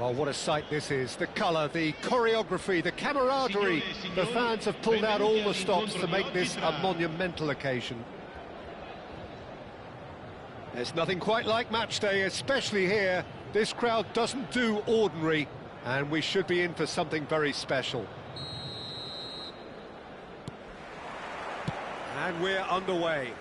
Well, what a sight this is. The colour, the choreography, the camaraderie. The fans have pulled out all the stops to make this a monumental occasion. There's nothing quite like match day, especially here. This crowd doesn't do ordinary, and we should be in for something very special. And we're underway.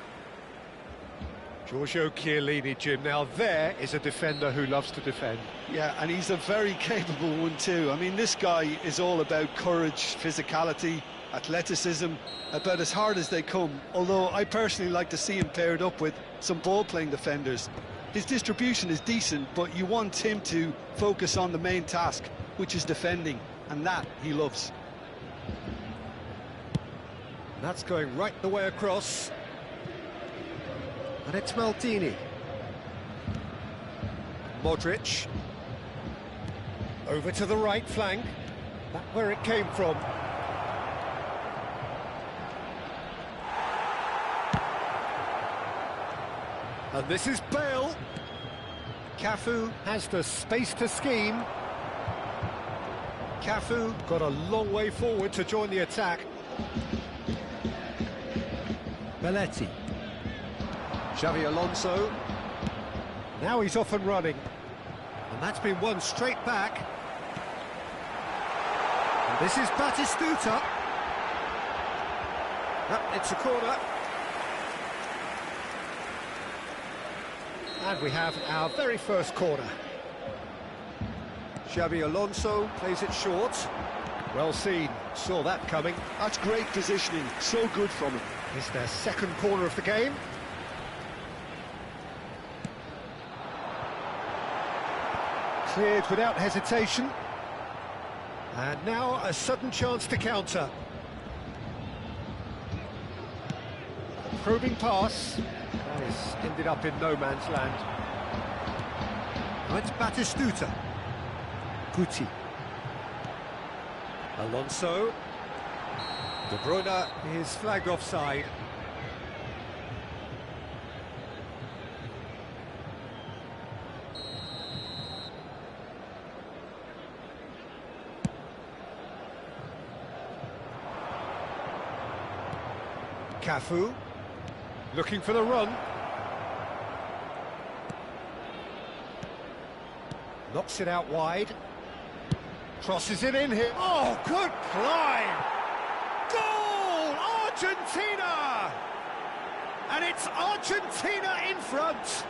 Giorgio Chiellini, Jim. Now there is a defender who loves to defend. Yeah, and he's a very capable one too. I mean, this guy is all about courage, physicality, Athleticism, about as hard as they come, although I personally like to see him paired up with some ball-playing defenders. His distribution is decent, but you want him to focus on the main task, which is defending, and that he loves. That's going right the way across. And it's Maldini. Modric. Over to the right flank. That's where it came from. And this is Bale. Cafu has the space to scheme. Cafu got a long way forward to join the attack. Belletti. Xavi Alonso. Now he's off and running. And that's been won straight back. And this is Batistuta. It's a corner. And we have our very first corner. Xavi Alonso plays it short. Well seen, saw that coming. That's great positioning, so good from him. It's their second corner of the game. Cleared without hesitation. And now a sudden chance to counter. Probing pass. That is ended up in no man's land. Now it's Batistuta. Guti. Alonso. De Bruyne is flagged offside. Cafu, looking for the run. Knocks it out wide. Crosses it in here. Oh, good climb! Goal! Argentina! And it's Argentina in front.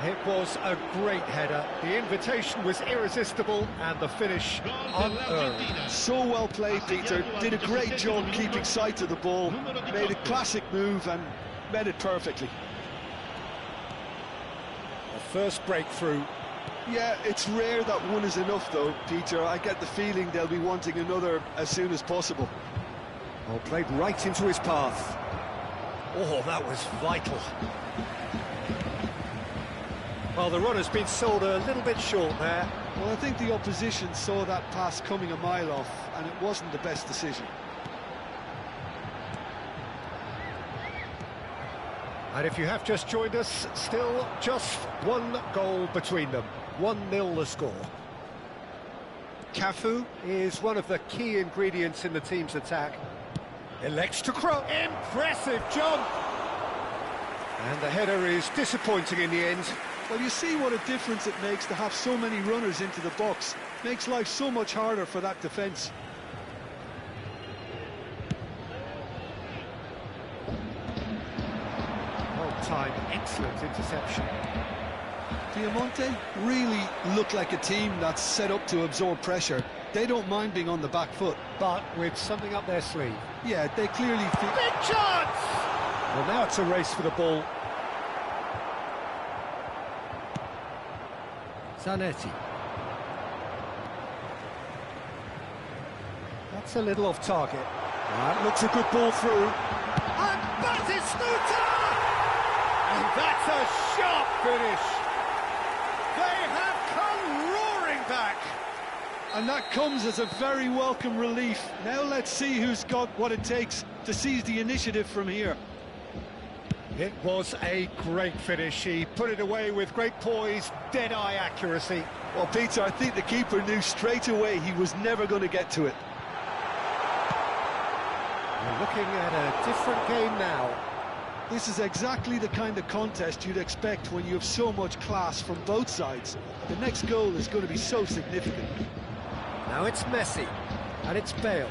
It was a great header. The invitation was irresistible and the finish unearned. So well played, Peter. Did a great job keeping sight of the ball. Made a classic move and met it perfectly. The first breakthrough. Yeah, it's rare that one is enough though, Peter. I get the feeling they'll be wanting another as soon as possible. Oh, played right into his path. Oh, that was vital. Well, the run has been sold a little bit short there. Well, I think the opposition saw that pass coming a mile off, and it wasn't the best decision. And if you have just joined us, still just one goal between them. 1-0 the score. Cafu is one of the key ingredients in the team's attack. Elects to cross. Impressive jump! And the header is disappointing in the end. Well, you see what a difference it makes to have so many runners into the box. Makes life so much harder for that defence. Well-timed, excellent interception. Diamante really look like a team that's set up to absorb pressure. They don't mind being on the back foot. But with something up their sleeve. Yeah, they clearly feel... Big chance! Well, now it's a race for the ball. Zanetti. That's a little off target. That looks a good ball through. And Batistuta! And that's a sharp finish. They have come roaring back. And that comes as a very welcome relief. Now let's see who's got what it takes to seize the initiative from here. It was a great finish. He put it away with great poise, dead-eye accuracy. Well, Peter, I think the keeper knew straight away he was never going to get to it. We're looking at a different game now. This is exactly the kind of contest you'd expect when you have so much class from both sides. The next goal is going to be so significant. Now it's Messi, and it's Bale.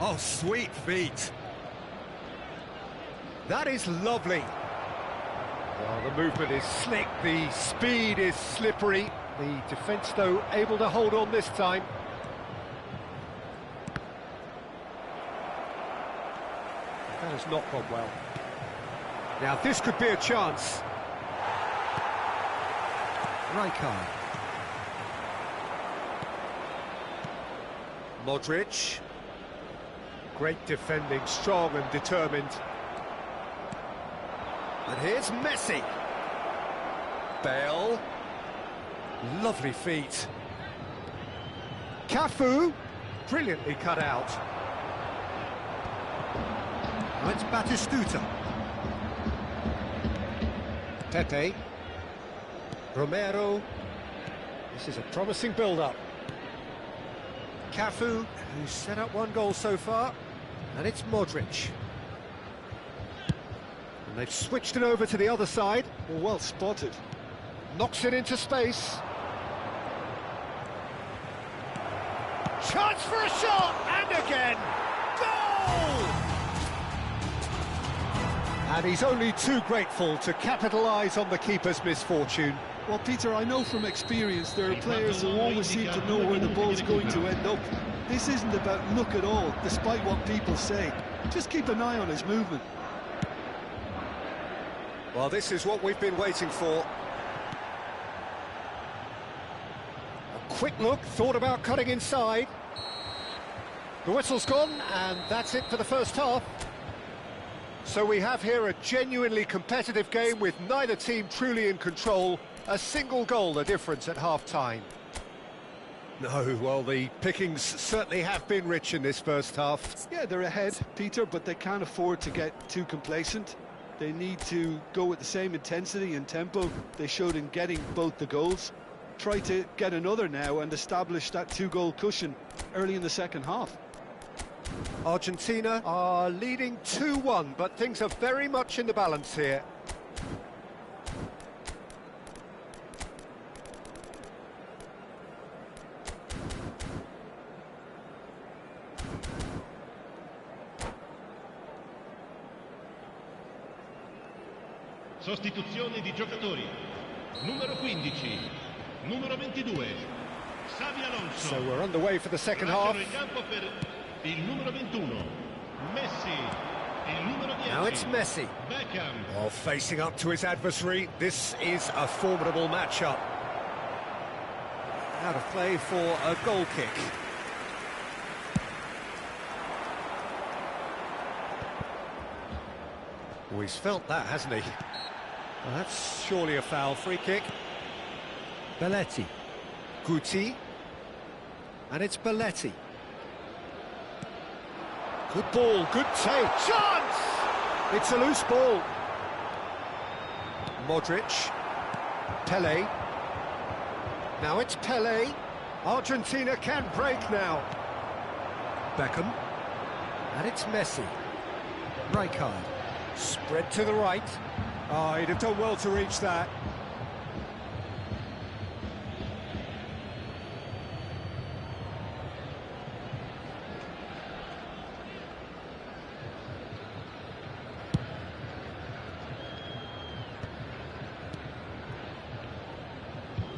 Oh, sweet feet. That is lovely. Well, the movement is slick, the speed is slippery. The defence, though, able to hold on this time. That has not gone well. Now this could be a chance. Rijkaard. Modric. Great defending, strong and determined. And here's Messi. Bale. Lovely feet. Cafu. Brilliantly cut out. Now it's Batistuta. Pepe. Romero. This is a promising build-up. Cafu, who's set up one goal so far, and it's Modric. And they've switched it over to the other side. Well spotted. Knocks it into space. Chance for a shot, and again! Goal! And he's only too grateful to capitalise on the keeper's misfortune. Well, Peter, I know from experience there are players who always seem to know where the ball's going to end up. This isn't about luck at all, despite what people say. Just keep an eye on his movement. Well, this is what we've been waiting for. A quick look, thought about cutting inside. The whistle's gone, and that's it for the first half. So we have here a genuinely competitive game with neither team truly in control. A single goal the difference at half-time. No, well, the pickings certainly have been rich in this first half. Yeah, they're ahead, Peter, but they can't afford to get too complacent. They need to go with the same intensity and tempo they showed in getting both the goals. Try to get another now and establish that two-goal cushion early in the second half. Argentina are leading 2-1, but things are very much in the balance here. Sostituzione di giocatori. Numero 15, numero 22, Xavi Alonso. So we're underway for the second half. In campo per il numero 21, Messi. Il numero 10. Now it's Messi. Beckham. Oh, facing up to his adversary. This is a formidable matchup. Out of play for a goal kick. Oh, he's felt that, hasn't he? Well, that's surely a foul. Free kick. Belletti. Guti. And it's Belletti. Good ball, good take. Chance! It's a loose ball. Modric. Pele. Now it's Pele. Argentina can break now. Beckham. And it's Messi. Rijkaard. Spread to the right. Oh, he'd have done well to reach that.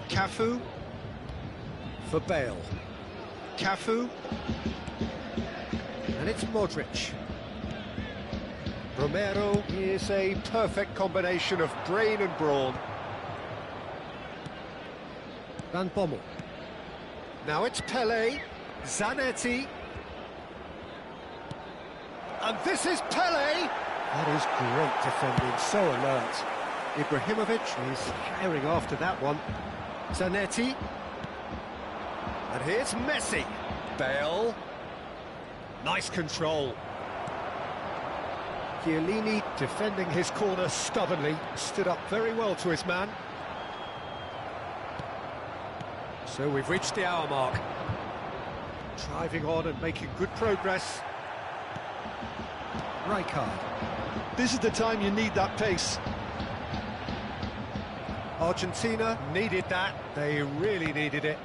Cafu for Bale. Cafu. And it's Modric. Romero is a perfect combination of brain and brawn. Van Bommel. Now it's Pele. Zanetti. And this is Pele. That is great defending, so alert. Ibrahimovic is firing after that one. Zanetti. And here's Messi. Bale. Nice control. Chiellini defending his corner stubbornly, stood up very well to his man. So we've reached the hour mark. Driving on and making good progress. Rijkaard. This is the time you need that pace. Argentina needed that, they really needed it.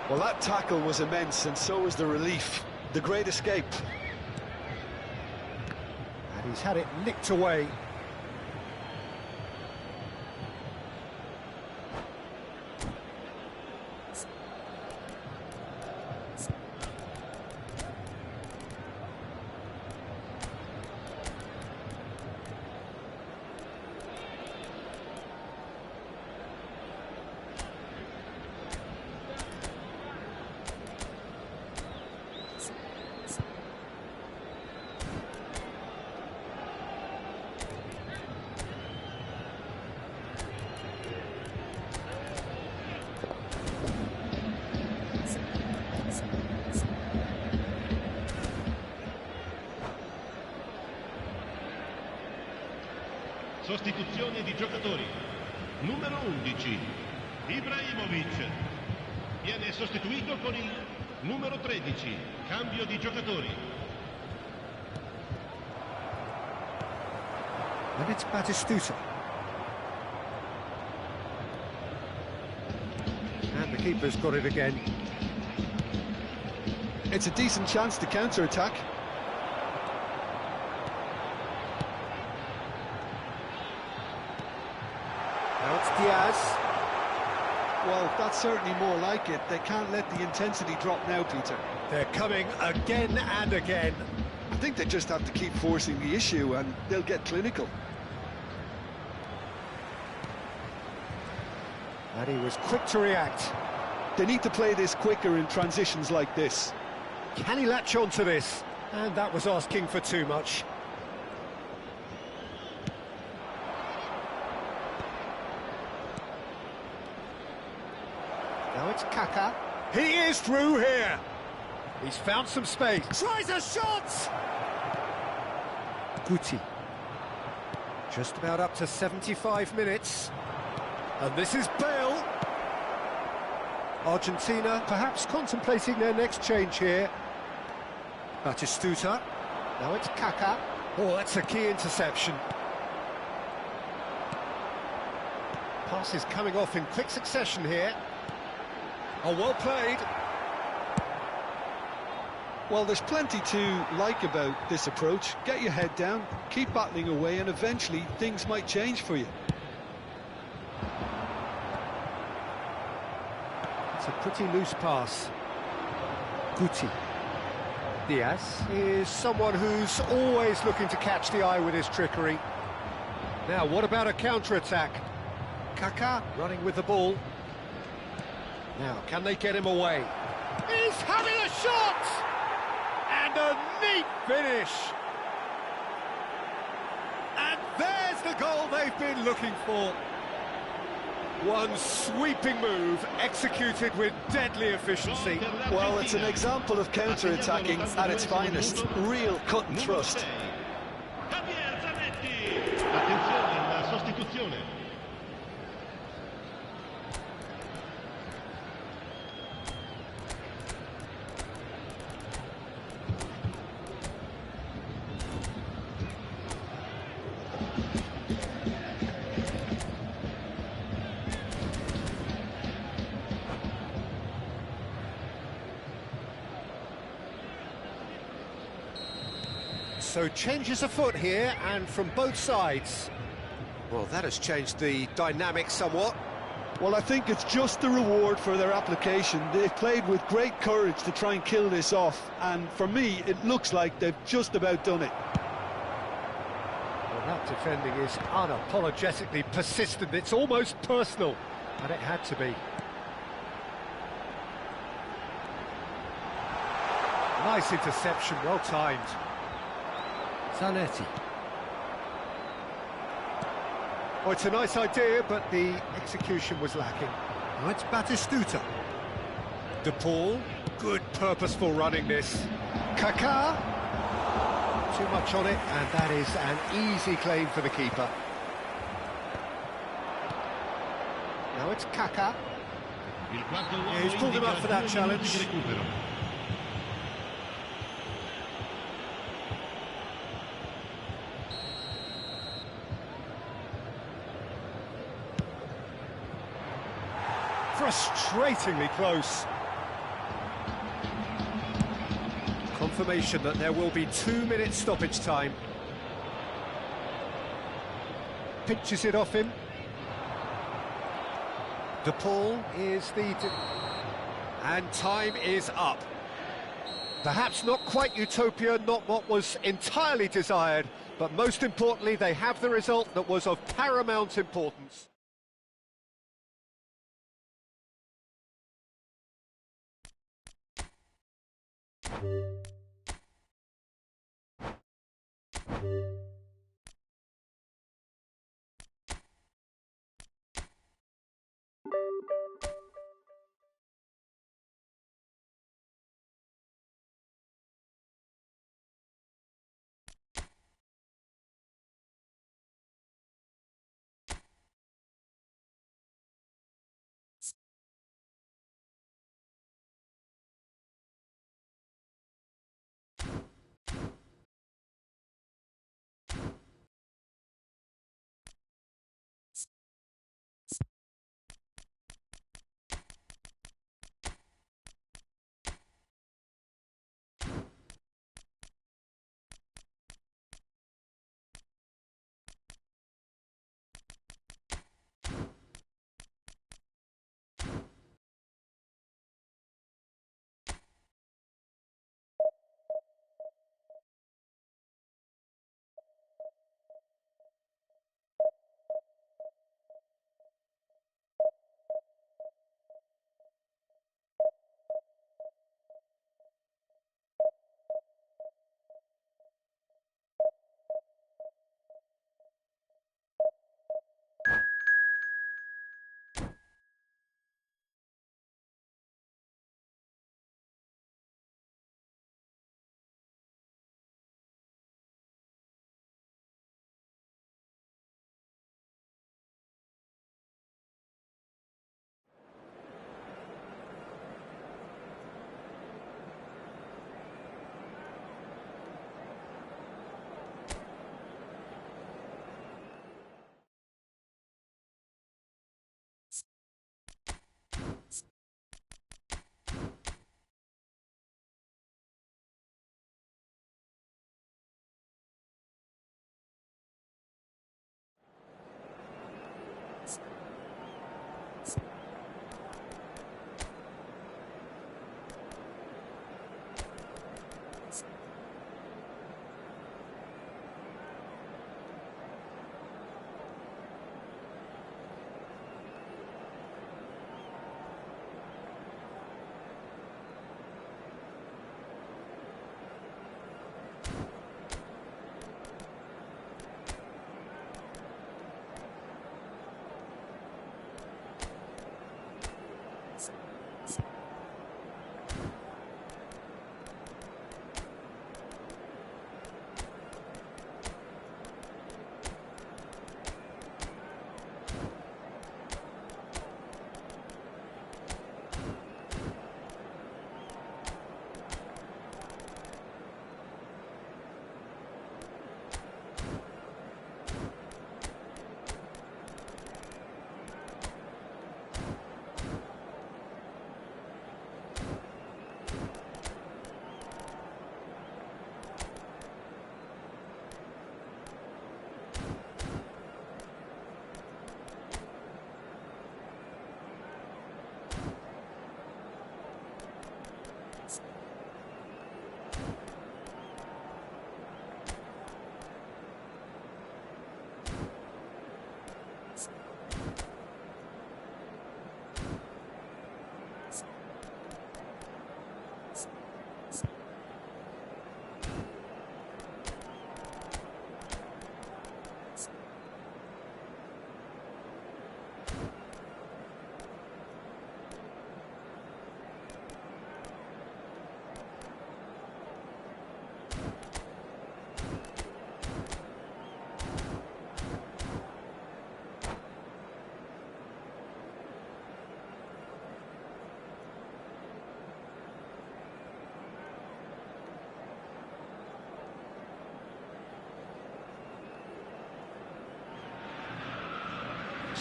Well, that tackle was immense, and so was the relief. The great escape. And he's had it nicked away. Sostituzione di giocatori. Numero 11, Ibrahimovic. Viene sostituito con il numero 13, cambio di giocatori. And it's Batistuta. And the keeper's got it again. It's a decent chance to counter-attack. Now it's Diaz. Well, that's certainly more like it. They can't let the intensity drop now, Peter. They're coming again and again. I think they just have to keep forcing the issue and they'll get clinical. And he was quick to react. They need to play this quicker in transitions like this. Can he latch on to this? And that was asking for too much. Now it's Kaka. He is through here. He's found some space. Tries a shot! Guti. Just about up to 75 minutes. And this is Bale. Argentina perhaps contemplating their next change here. Batistuta. Now it's Kaka. Oh, that's a key interception. Passes coming off in quick succession here. Oh, well played. Well, there's plenty to like about this approach. Get your head down, keep battling away, and eventually things might change for you. It's a pretty loose pass. Guti. Diaz is someone who's always looking to catch the eye with his trickery. Now, what about a counter-attack? Kaka running with the ball. Now, can they get him away? He's having a shot! And a neat finish! And there's the goal they've been looking for. One sweeping move, executed with deadly efficiency. Well, it's an example of counter-attacking at its finest. Real cut and thrust. Attenzione alla sostituzione. So changes afoot here, and from both sides. Well, that has changed the dynamic somewhat. Well, I think it's just the reward for their application. They've played with great courage to try and kill this off, and for me, it looks like they've just about done it. Well, that defending is unapologetically persistent. It's almost personal, and it had to be. Nice interception, well timed. Zanetti. Oh, it's a nice idea, but the execution was lacking. Now it's Batistuta. De Paul, good purposeful running this. Kaká, too much on it, and that is an easy claim for the keeper. Now it's Kaká. Yeah, he's pulled him up for that challenge. Frustratingly close. Confirmation that there will be 2 minutes stoppage time. Pinches it off him. De Paul is the... And time is up. Perhaps not quite utopia, not what was entirely desired, but most importantly, they have the result that was of paramount importance.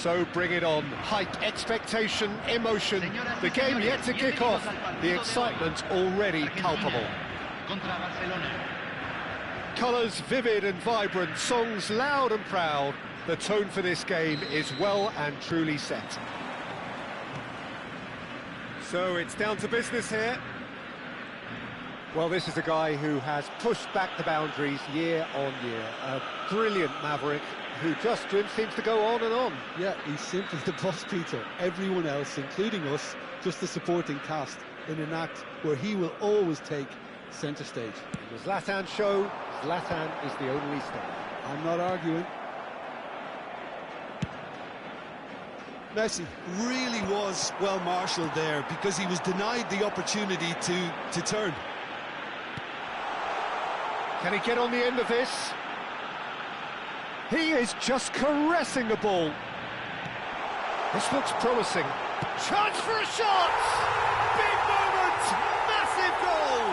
So bring it on. Hype, expectation, emotion. The game yet to kick off. The excitement already palpable. Colours vivid and vibrant, songs loud and proud. The tone for this game is well and truly set. So it's down to business here. Well, this is a guy who has pushed back the boundaries year on year. A brilliant maverick who just seems to go on and on. Yeah, he's simply the boss, Peter. Everyone else, including us, just the supporting cast in an act where he will always take centre stage. In the Zlatan show, Zlatan is the only star. I'm not arguing. Messi really was well marshalled there because he was denied the opportunity to turn. Can he get on the end of this? He is just caressing the ball. This looks promising. Chance for a shot! Big moment! Massive goal!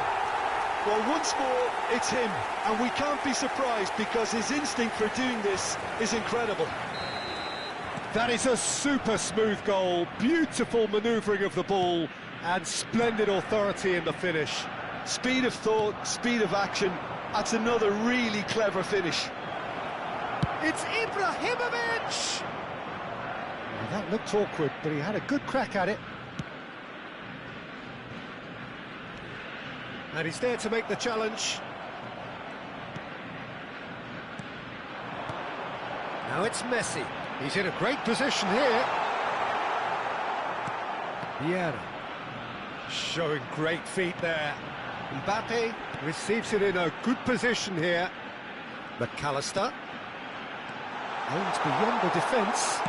Well, once more, it's him. And we can't be surprised because his instinct for doing this is incredible. That is a super smooth goal. Beautiful manoeuvring of the ball and splendid authority in the finish. Speed of thought, speed of action. That's another really clever finish. It's Ibrahimovic! Well, that looked awkward, but he had a good crack at it. And he's there to make the challenge. Now it's Messi. He's in a great position here. Vieira. Showing great feet there. Mbappe receives it in a good position here. McAllister. Aims beyond the defence.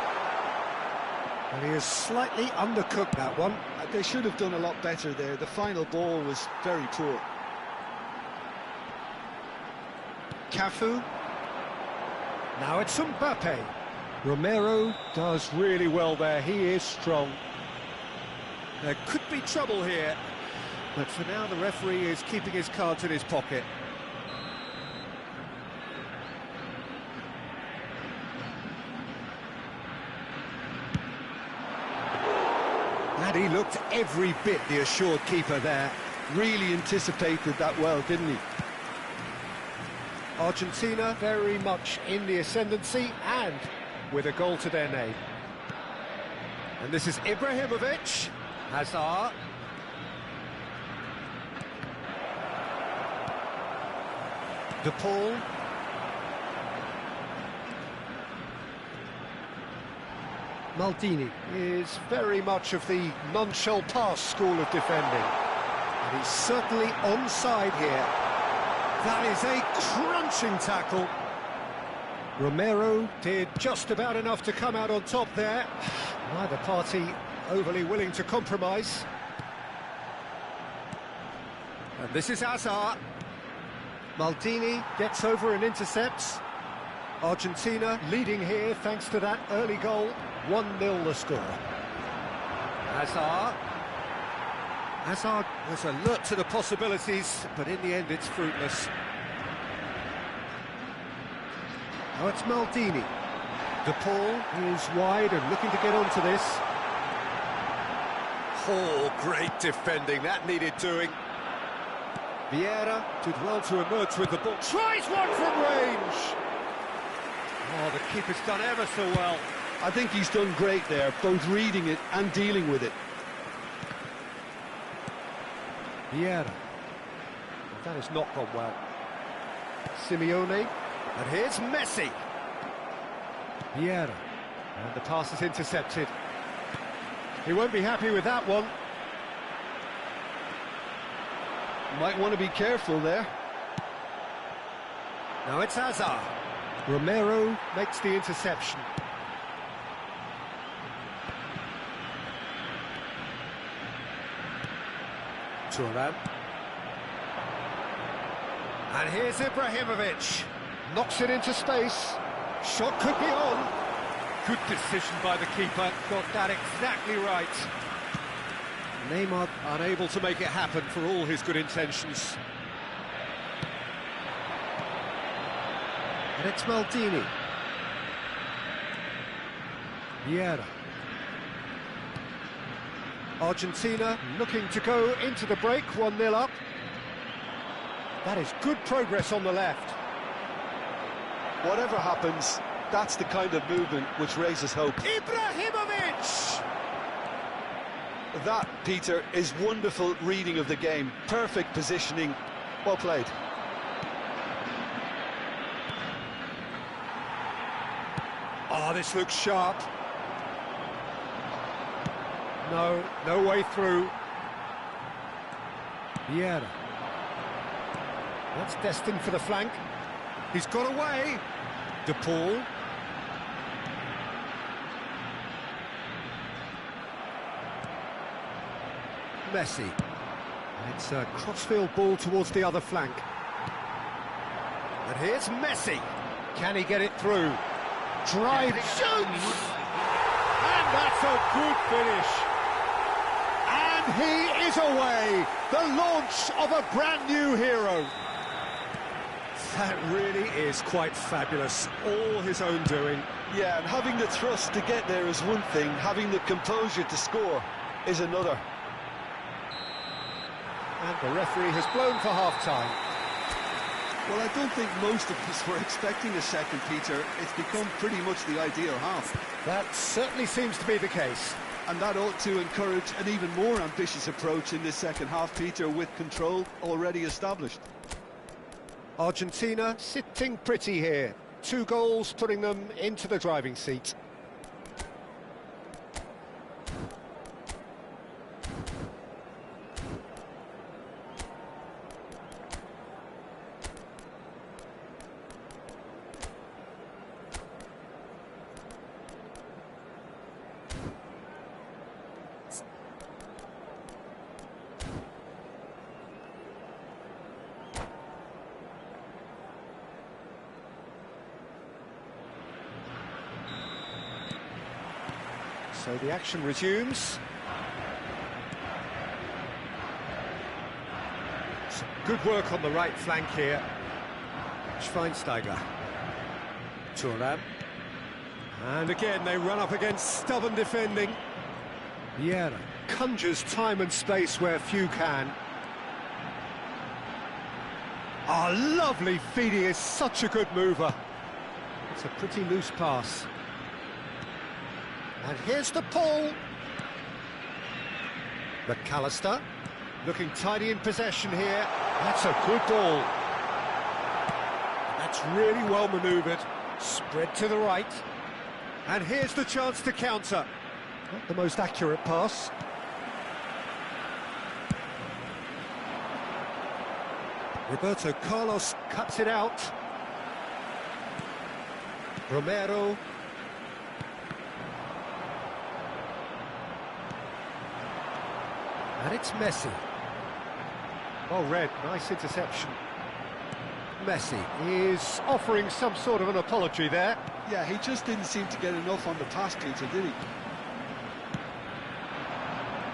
And he has slightly undercooked that one. They should have done a lot better there. The final ball was very poor. Cafu. Now it's Mbappe. Romero does really well there. He is strong. There could be trouble here. But for now, the referee is keeping his cards in his pocket. And he looked every bit the assured keeper there. Really anticipated that well, didn't he? Argentina very much in the ascendancy and with a goal to their name. And this is Ibrahimovic. Hazard. De Paul. Maldini is very much of the non-shall-pass school of defending. And he's certainly onside here. That is a crunching tackle. Romero did just about enough to come out on top there. Neither party overly willing to compromise. And this is Hazard. Maldini gets over and intercepts. Argentina leading here thanks to that early goal. 1-0 the score. Hazard. Hazard was alert to the possibilities, but in the end it's fruitless. Now it's Maldini. De Paul is wide and looking to get onto this. Oh, great defending, that needed doing. Vieira did well to emerge with the ball. Tries one from range! Oh, the keeper's done ever so well. I think he's done great there, both reading it and dealing with it. Vieira. That has not gone well. Simeone. And here's Messi. Vieira. And the pass is intercepted. He won't be happy with that one. Might want to be careful there. Now it's Hazard. Romero makes the interception. Thuram. And here's Ibrahimovic. Knocks it into space. Shot could be on. Good decision by the keeper. Got that exactly right. Neymar unable to make it happen for all his good intentions. And it's Maldini. Vieira. Argentina looking to go into the break, 1-0 up. That is good progress on the left. Whatever happens, that's the kind of movement which raises hope. Ibrahimovic! That, Peter, is wonderful reading of the game. Perfect positioning. Well played. Oh, this looks sharp. No way through. Vieira. That's destined for the flank. He's got away. De Paul. Messi. It's a crossfield ball towards the other flank. And here's Messi. Can he get it through? Drive, shoots! And that's a good finish. And he is away. The launch of a brand new hero. That really is quite fabulous. All his own doing. Yeah, and having the thrust to get there is one thing. Having the composure to score is another. And the referee has blown for half-time. Well, I don't think most of us were expecting a second, Peter. It's become pretty much the ideal half. That certainly seems to be the case. And that ought to encourage an even more ambitious approach in this second half, Peter, with control already established. Argentina sitting pretty here. 2 goals putting them into the driving seat. So the action resumes. Some good work on the right flank here. Schweinsteiger. Thuram. And again they run up against stubborn defending. Vieira conjures time and space where few can. Ah, lovely feed. He is such a good mover. It's a pretty loose pass. And here's the pull. McAllister, looking tidy in possession here. That's a good ball. That's really well manoeuvred. Spread to the right. And here's the chance to counter. Not the most accurate pass. Roberto Carlos cuts it out. Romero. And it's Messi. Well read, nice interception. Messi is offering some sort of an apology there. Yeah, he just didn't seem to get enough on the pass, Peter, did he?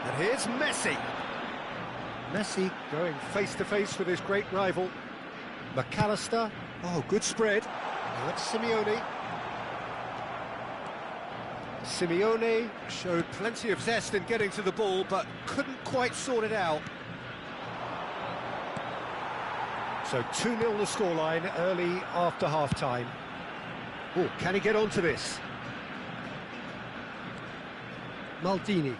And here's Messi. Messi going face-to-face with his great rival. McAllister. Oh, good spread. Now it's Simeone. Simeone showed plenty of zest in getting to the ball, but couldn't quite sort it out. So 2-0 the scoreline early after half-time. Oh, can he get onto this? Maldini.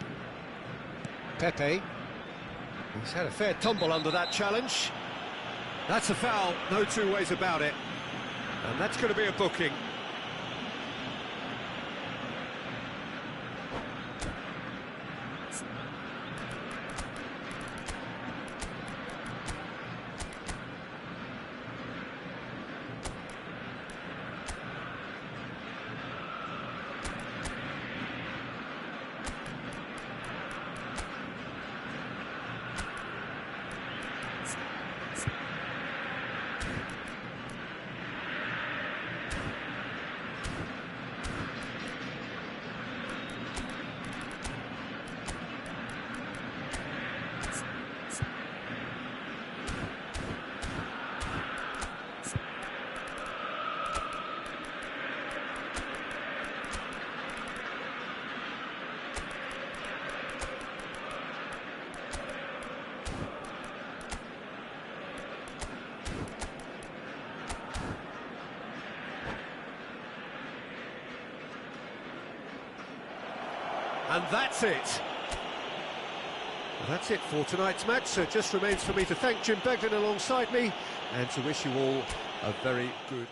Pepe. He's had a fair tumble under that challenge. That's a foul, no two ways about it. And that's going to be a booking. And that's it. That's it for tonight's match, so it just remains for me to thank Jim Beglin alongside me and to wish you all a very good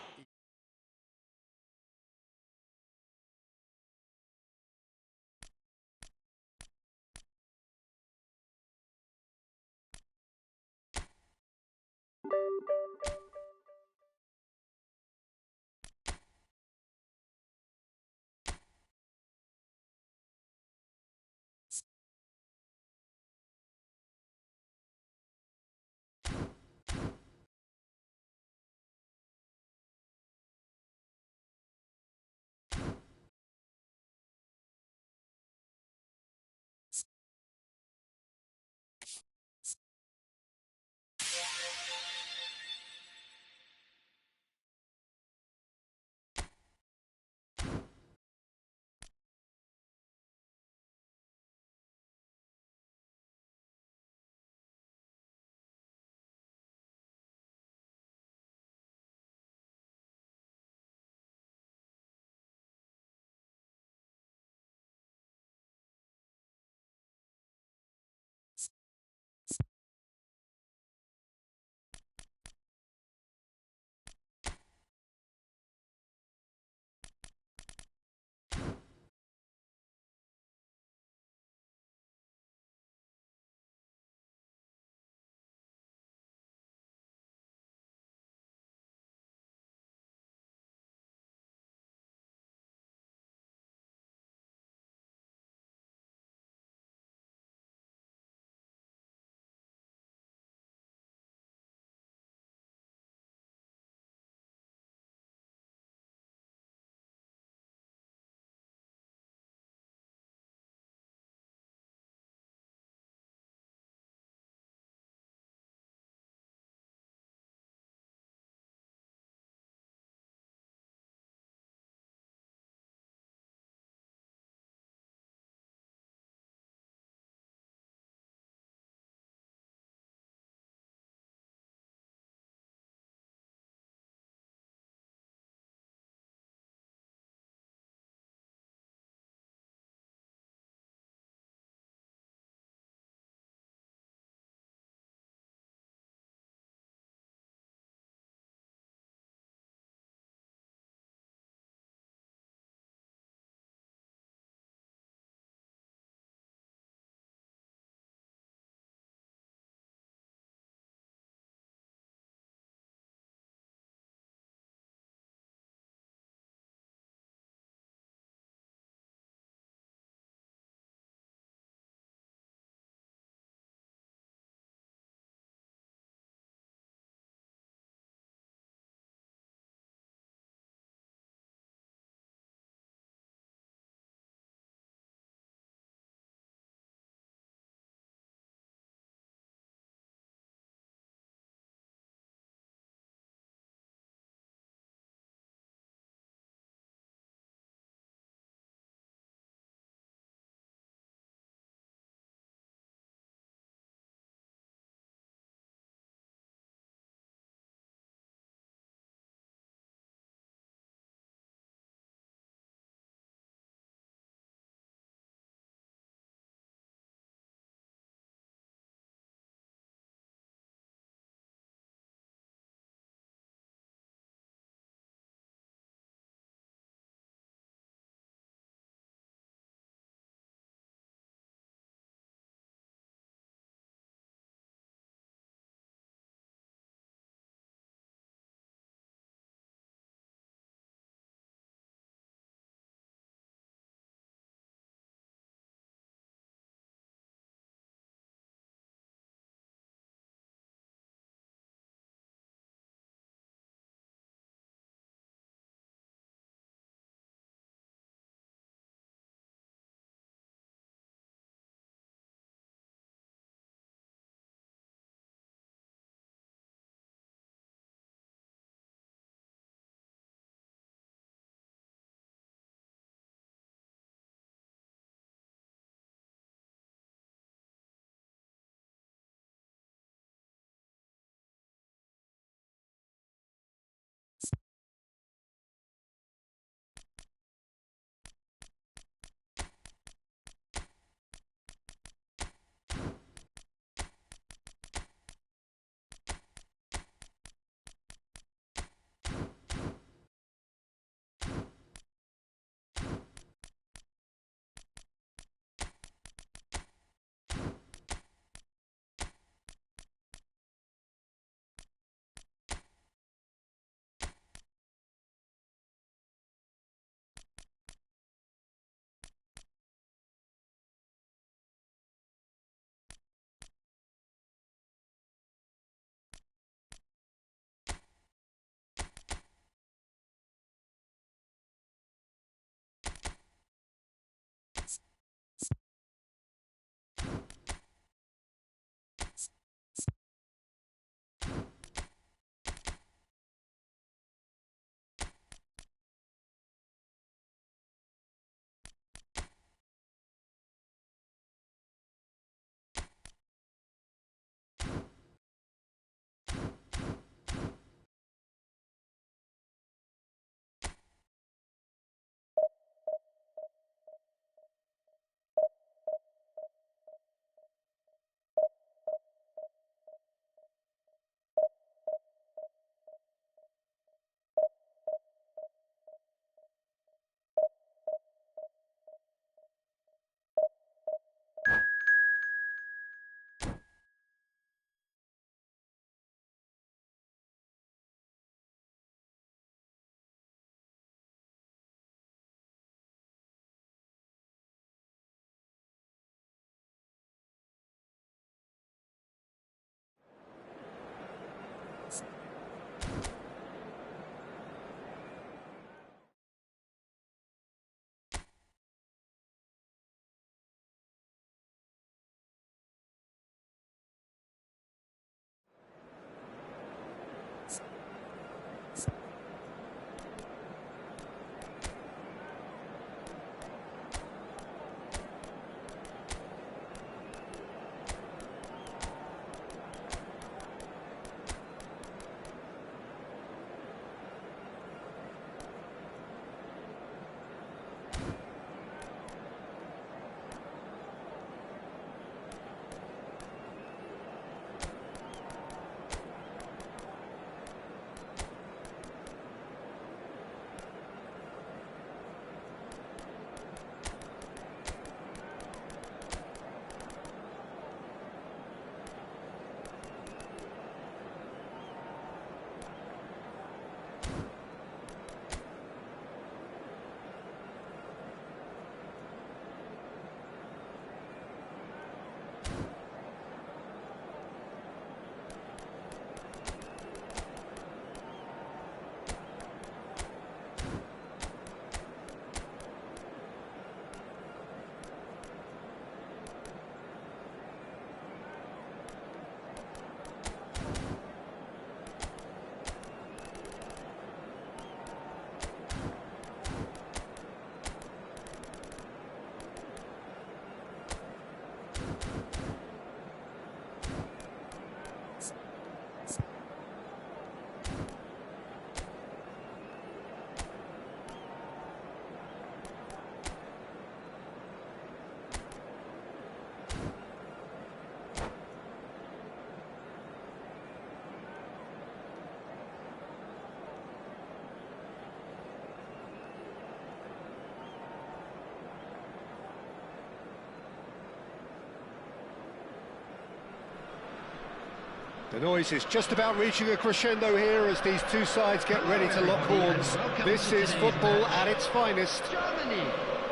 The noise is just about reaching a crescendo here as these two sides get ready to lock horns. This is football at its finest. Germany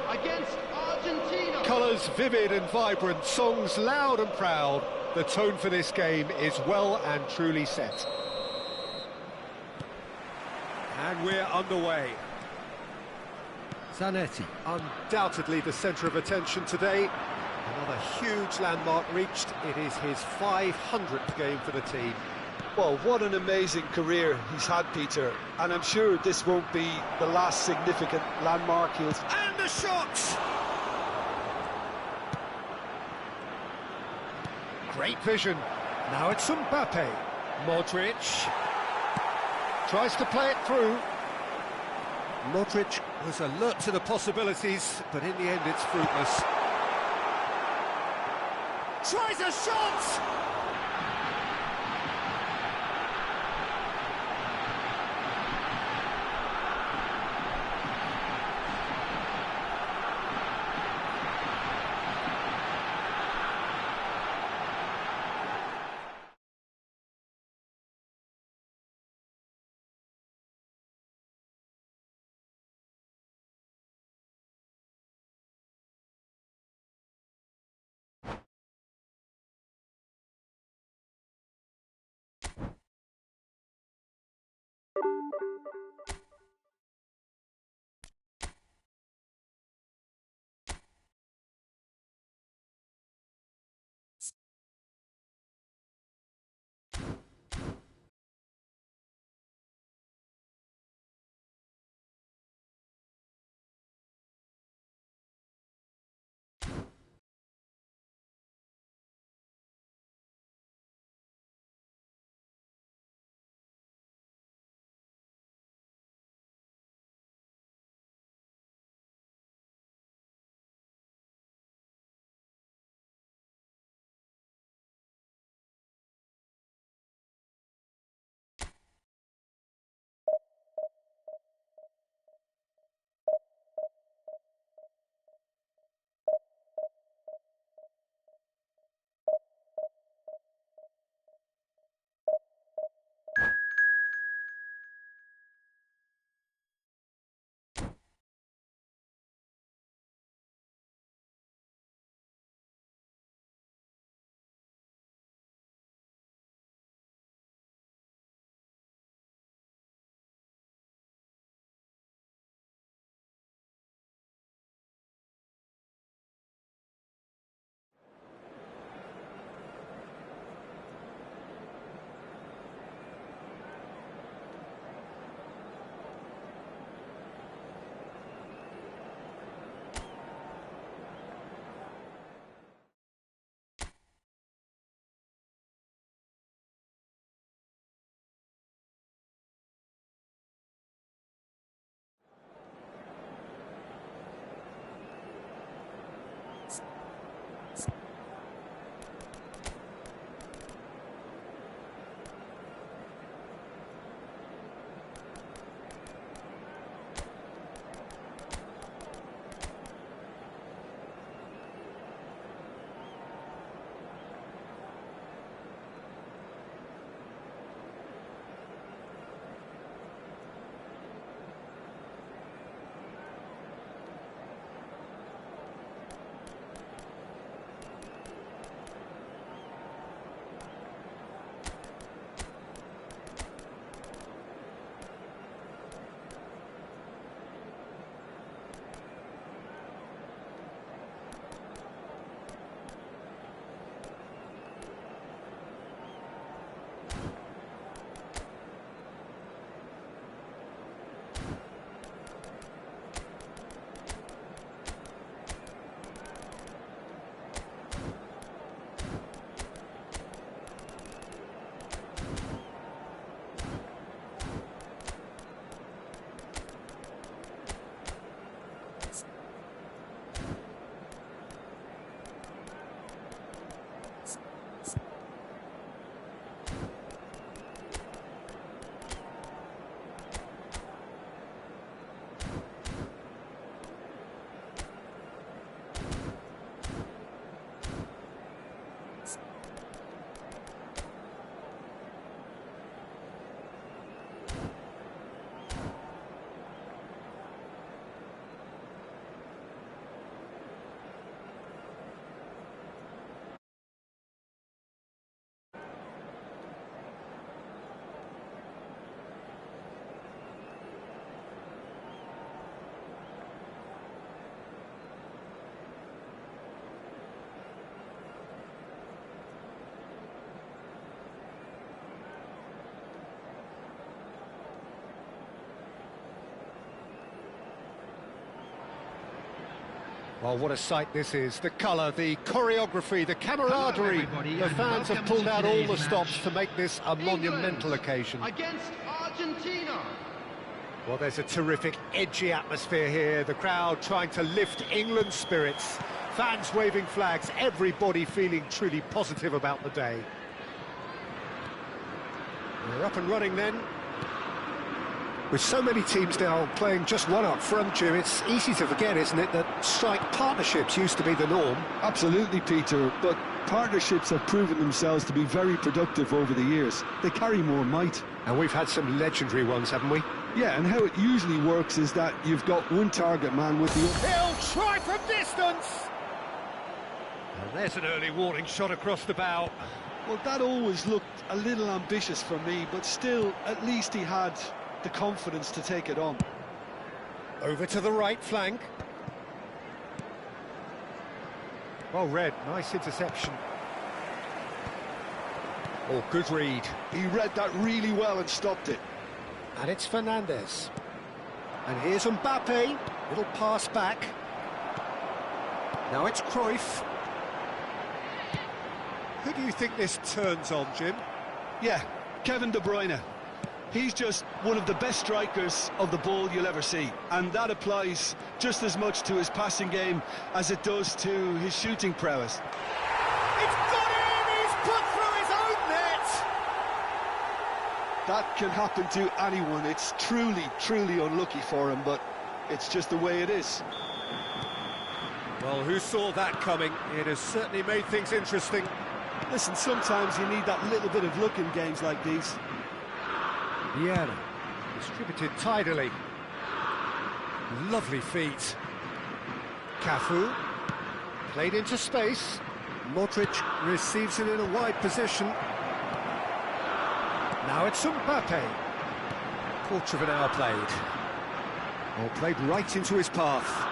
against Argentina. Colours vivid and vibrant, songs loud and proud. The tone for this game is well and truly set. And we're underway. Zanetti. Undoubtedly the centre of attention today. Another huge landmark reached. It is his 500th game for the team. Well, what an amazing career he's had, Peter. And I'm sure this won't be the last significant landmark he'll... And the shot! Great vision. Now it's Mbappe. Modric. Tries to play it through. Modric was alert to the possibilities, but in the end it's fruitless. Tries a shot! Well, what a sight this is. The colour, the choreography, the camaraderie. The fans have pulled out all the stops to make this a monumental occasion. Against Argentina. Well, there's a terrific, edgy atmosphere here. The crowd trying to lift England's spirits. Fans waving flags, everybody feeling truly positive about the day. We're up and running then. With so many teams now playing just one up front, Jim, it's easy to forget, isn't it, that strike partnerships used to be the norm. Absolutely, Peter, but partnerships have proven themselves to be very productive over the years. They carry more might. And we've had some legendary ones, haven't we? Yeah, and how it usually works is that you've got one target man with the... He'll try from distance! And there's an early warning shot across the bow. Well, that always looked a little ambitious for me, but still, at least he had the confidence to take it on. Over to the right flank. Well read, nice interception. Oh, good read. He read that really well and stopped it. And it's Fernandez. And here's Mbappe. Little pass back. Now it's Cruyff. Who do you think this turns on, Jim? Yeah, Kevin De Bruyne. He's just one of the best strikers of the ball you'll ever see. And that applies just as much to his passing game as it does to his shooting prowess. It's got in! He's put through his own net! That can happen to anyone. It's truly unlucky for him, but it's just the way it is. Well, who saw that coming? It has certainly made things interesting. Listen, sometimes you need that little bit of luck in games like these. Vieira, distributed tidily. Lovely feet. Cafu, played into space. Modric receives it in a wide position. Now it's Mbappe. Quarter of an hour played. Well, played right into his path.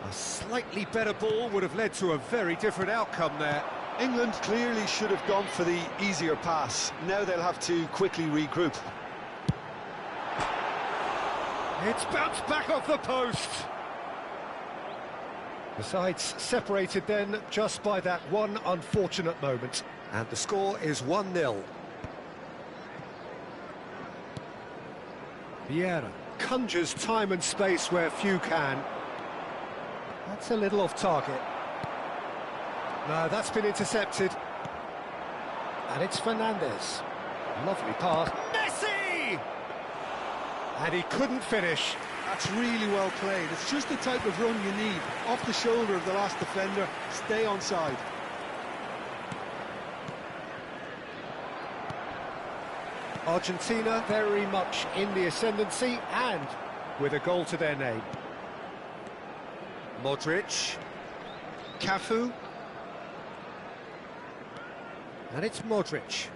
A slightly better ball would have led to a very different outcome there. England clearly should have gone for the easier pass. Now they'll have to quickly regroup. It's bounced back off the post. The sides separated then just by that one unfortunate moment. And the score is 1-0. Vieira conjures time and space where few can. That's a little off target. No, that's been intercepted. And it's Fernandez. Lovely pass. Messi! And he couldn't finish. That's really well played. It's just the type of run you need. Off the shoulder of the last defender, stay onside. Argentina very much in the ascendancy and with a goal to their name. Modric. Cafu. And it's Modric.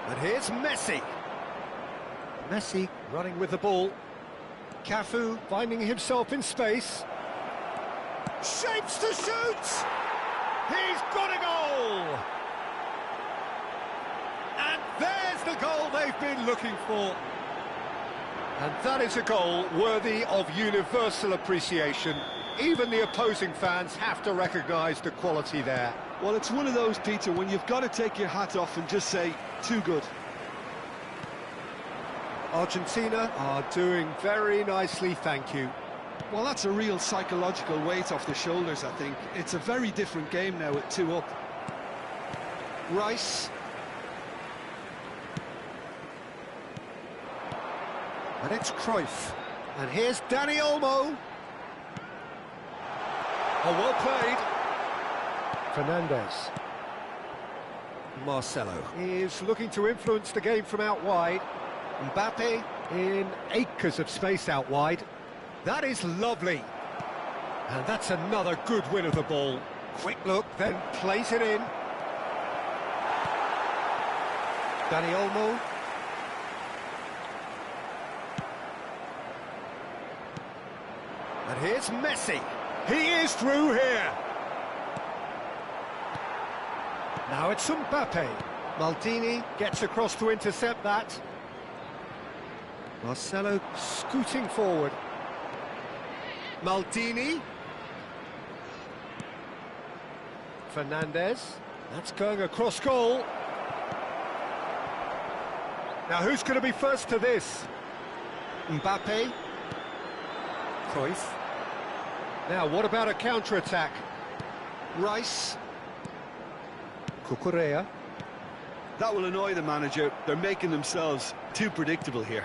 And here's Messi. Messi running with the ball. Cafu finding himself in space. Shapes to shoot! He's got a goal! And there's the goal they've been looking for. And that is a goal worthy of universal appreciation. Even the opposing fans have to recognise the quality there. Well, it's one of those, Peter, when you've got to take your hat off and just say, too good. Argentina are doing very nicely, thank you. Well, that's a real psychological weight off the shoulders, I think. It's a very different game now with 2 up. Rice. And it's Cruyff. And here's Dani Olmo. Oh, well played. Fernandez. Marcelo is looking to influence the game from out wide. Mbappe in acres of space out wide. That is lovely. And that's another good win of the ball. Quick look, then plays it in. Dani Olmo. And here's Messi. He is through here. Now it's Mbappe. Maldini gets across to intercept that. Marcelo scooting forward. Maldini. Fernandez. That's going across goal. Now who's going to be first to this? Mbappe. Cruyff. Now what about a counter-attack? Rice. Cucurella. That will annoy the manager. They're making themselves too predictable here.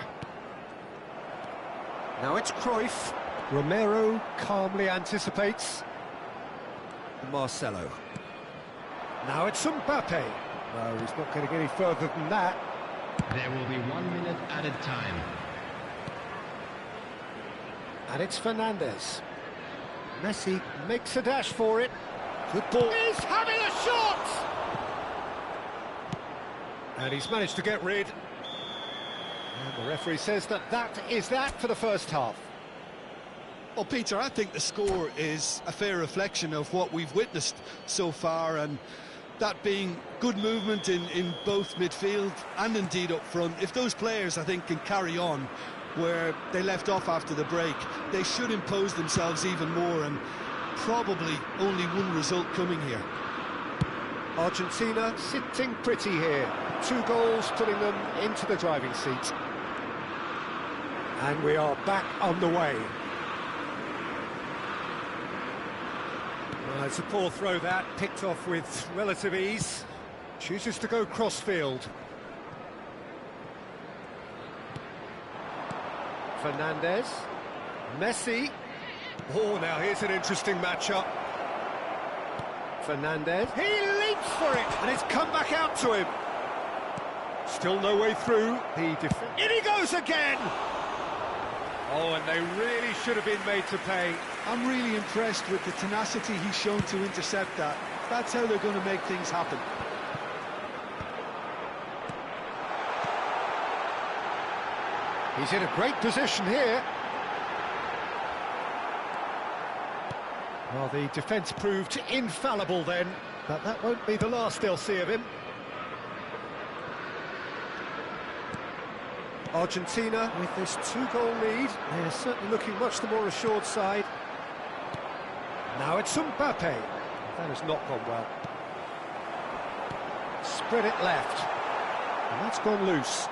Now it's Cruyff. Romero calmly anticipates. Marcelo. Now it's Mbappe. No, he's not getting any further than that. There will be 1 minute added time. And it's Fernandez. Messi makes a dash for it. Good ball. He's having a shot! And he's managed to get rid. And the referee says that is that for the first half. Well, Peter, I think the score is a fair reflection of what we've witnessed so far, and that being good movement in both midfield and indeed up front. If those players, I think, can carry on where they left off after the break, they should impose themselves even more, and probably only one result coming here. Argentina sitting pretty here. 2 goals putting them into the driving seat. And we are back on the way. Well, it's a poor throw that, picked off with relative ease. Chooses to go crossfield. Fernandez. Messi. Oh, now here's an interesting matchup. Fernandez. He leaps for it, and it's come back out to him. Still no way through. In he goes again! Oh, and they really should have been made to pay. I'm really impressed with the tenacity he's shown to intercept that. That's how they're going to make things happen. He's in a great position here. Well, the defence proved infallible then, but that won't be the last they'll see of him. Argentina, with this 2-goal lead, they're certainly looking much the more assured side. Now it's Mbappe. That has not gone well. Spread it left. And that's gone loose.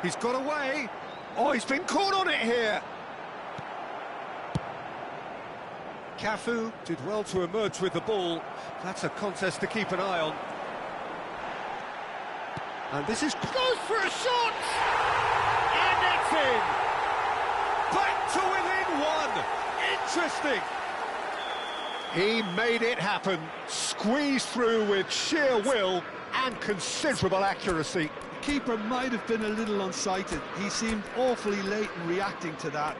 He's got away. Oh, he's been caught on it here. Cafu did well to emerge with the ball. That's a contest to keep an eye on. And this is close for a shot! And it's in! Back to within 1! Interesting! He made it happen. Squeezed through with sheer will and considerable accuracy. The keeper might have been a little unsighted. He seemed awfully late in reacting to that.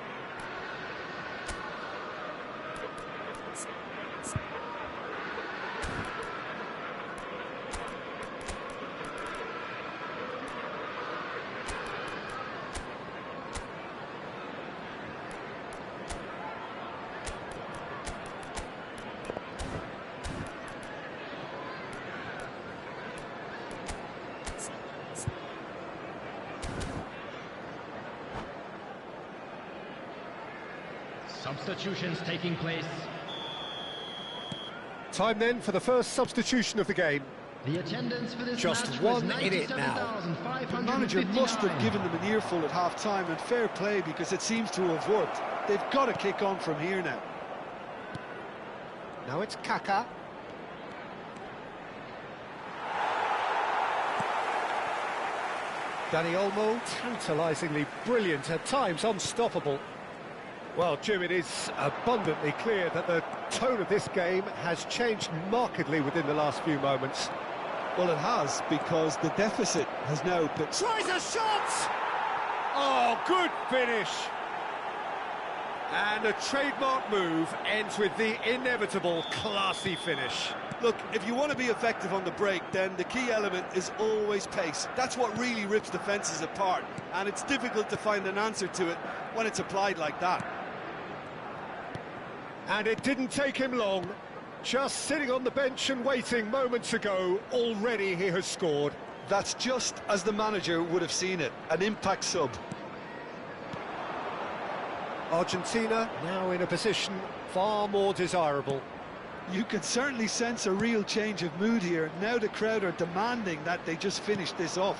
Substitutions taking place. Time then for the first substitution of the game. The attendance for this Just match 1 was in it now. The manager must have given them an earful at half-time, and fair play, because it seems to have worked. They've got to kick on from here now. Now it's Kaká. Dani Olmo, tantalisingly brilliant, at times unstoppable. Well, Jim, it is abundantly clear that the tone of this game has changed markedly within the last few moments. Well, it has, because the deficit has now been... Tries a shot! Oh, good finish! And a trademark move ends with the inevitable classy finish. Look, if you want to be effective on the break, then the key element is always pace. That's what really rips defences apart, and it's difficult to find an answer to it when it's applied like that. And it didn't take him long. Just sitting on the bench and waiting moments ago, already he has scored. That's just as the manager would have seen it, an impact sub. Argentina now in a position far more desirable. You can certainly sense a real change of mood here. Now the crowd are demanding that they just finish this off.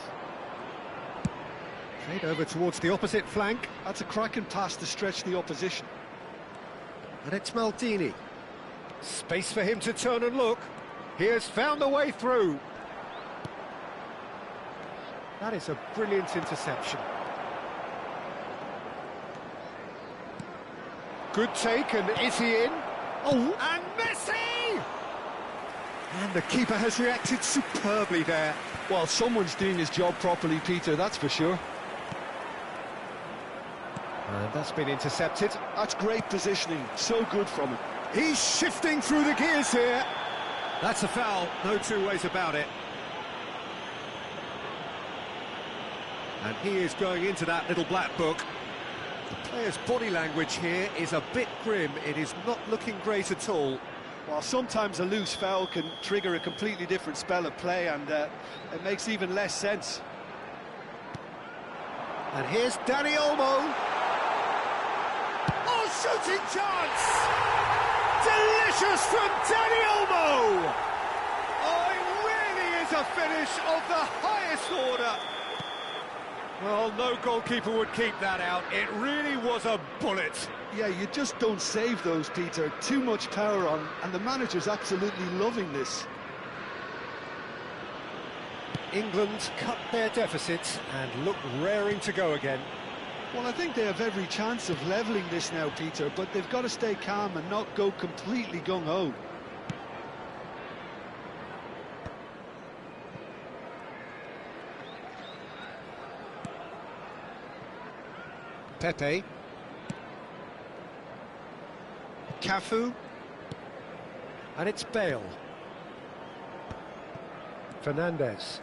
Played over towards the opposite flank. That's a cracking pass to stretch the opposition. And it's Maldini. Space for him to turn and look. He has found a way through. That is a brilliant interception. Good take, and is he in? Oh, and Messi! And the keeper has reacted superbly there. Well, someone's doing his job properly, Peter, that's for sure. And that's been intercepted. That's great positioning, so good from him. He's shifting through the gears here. That's a foul, no two ways about it. And he is going into that little black book. The player's body language here is a bit grim. It is not looking great at all. Well, sometimes a loose foul can trigger a completely different spell of play, and it makes even less sense. And here's Dani Olmo. Oh, shooting chance! Delicious from Dani Olmo! Oh, it really is a finish of the highest order. Well, no goalkeeper would keep that out. It really was a bullet. Yeah, you just don't save those, Peter. Too much power on, and the manager's absolutely loving this. England cut their deficit and look raring to go again. Well, I think they have every chance of levelling this now, Peter, but they've got to stay calm and not go completely gung-ho. Pepe. Cafu. And it's Bale. Fernandez.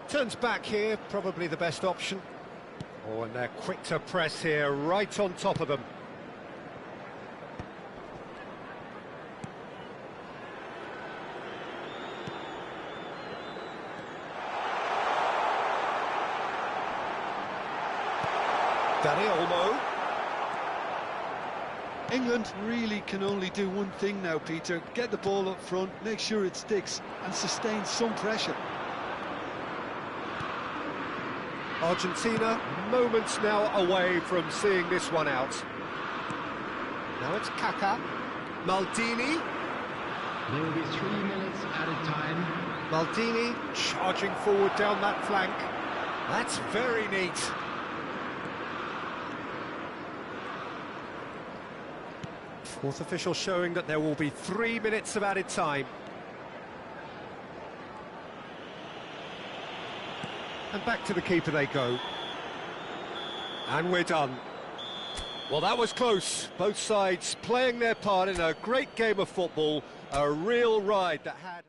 Turns back here, probably the best option. Oh, and they're quick to press here, right on top of them. Dani Olmo. England really can only do one thing now, Peter. Get the ball up front, make sure it sticks, and sustain some pressure. Argentina, moments now away from seeing this one out. Now it's Kaká. Maldini. There will be 3 minutes added time. Maldini charging forward down that flank. That's very neat. Fourth official showing that there will be 3 minutes of added time. And back to the keeper they go. And we're done. Well, that was close. Both sides playing their part in a great game of football. A real ride that had...